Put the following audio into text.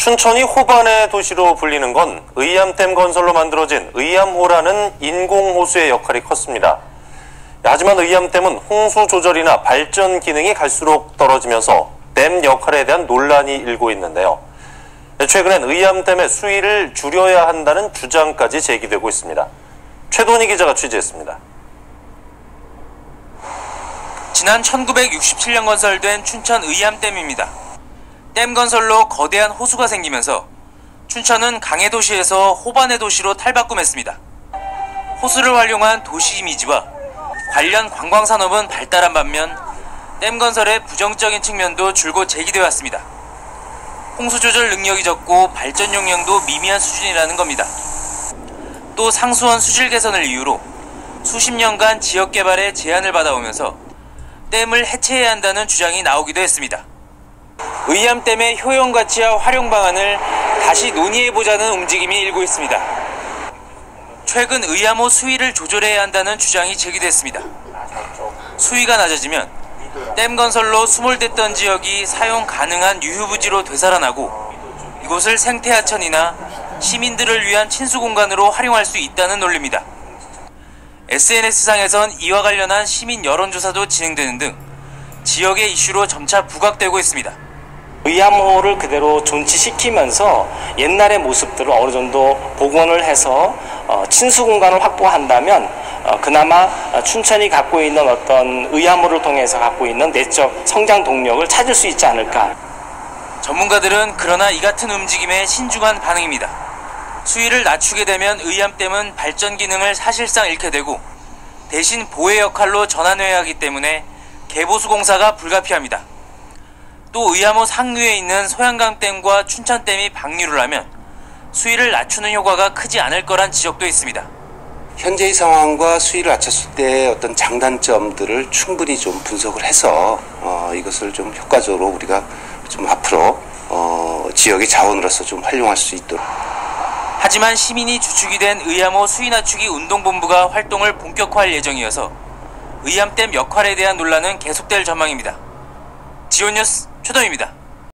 춘천이 호반의 도시로 불리는 건 의암댐 건설로 만들어진 의암호라는 인공호수의 역할이 컸습니다. 하지만 의암댐은 홍수 조절이나 발전 기능이 갈수록 떨어지면서 댐 역할에 대한 논란이 일고 있는데요. 최근엔 의암댐의 수위를 줄여야 한다는 주장까지 제기되고 있습니다. 최돈희 기자가 취재했습니다. 지난 1967년 건설된 춘천 의암댐입니다. 댐 건설로 거대한 호수가 생기면서 춘천은 강해 도시에서 호반의 도시로 탈바꿈했습니다. 호수를 활용한 도시 이미지와 관련 관광 산업은 발달한 반면 댐 건설의 부정적인 측면도 줄곧 제기되어 왔습니다. 홍수 조절 능력이 적고 발전 용량도 미미한 수준이라는 겁니다. 또 상수원 수질 개선을 이유로 수십 년간 지역 개발에 제한을 받아오면서 댐을 해체해야 한다는 주장이 나오기도 했습니다. 의암댐의 효용 가치와 활용 방안을 다시 논의해보자는 움직임이 일고 있습니다. 최근 의암호 수위를 조절해야 한다는 주장이 제기됐습니다. 수위가 낮아지면 댐 건설로 수몰됐던 지역이 사용 가능한 유휴부지로 되살아나고 이곳을 생태하천이나 시민들을 위한 친수공간으로 활용할 수 있다는 논리입니다. SNS상에선 이와 관련한 시민 여론조사도 진행되는 등 지역의 이슈로 점차 부각되고 있습니다. 의암호를 그대로 존치시키면서 옛날의 모습들을 어느 정도 복원을 해서 친수 공간을 확보한다면 그나마 춘천이 갖고 있는 어떤 의암호를 통해서 갖고 있는 내적 성장 동력을 찾을 수 있지 않을까. 전문가들은 그러나 이 같은 움직임에 신중한 반응입니다. 수위를 낮추게 되면 의암댐은 발전 기능을 사실상 잃게 되고 대신 보혜 역할로 전환해야 하기 때문에 개보수 공사가 불가피합니다. 또 의암호 상류에 있는 소양강댐과 춘천댐이 방류를 하면 수위를 낮추는 효과가 크지 않을 거란 지적도 있습니다. 현재의 상황과 수위를 낮췄을 때 어떤 장단점들을 충분히 좀 분석을 해서 이것을 좀 효과적으로 우리가 좀 앞으로 지역의 자원으로서 좀 활용할 수 있도록. 하지만 시민이 주축이 된 의암호 수위 낮추기 운동본부가 활동을 본격화할 예정이어서 의암댐 역할에 대한 논란은 계속될 전망입니다. 지온뉴스 최동입니다.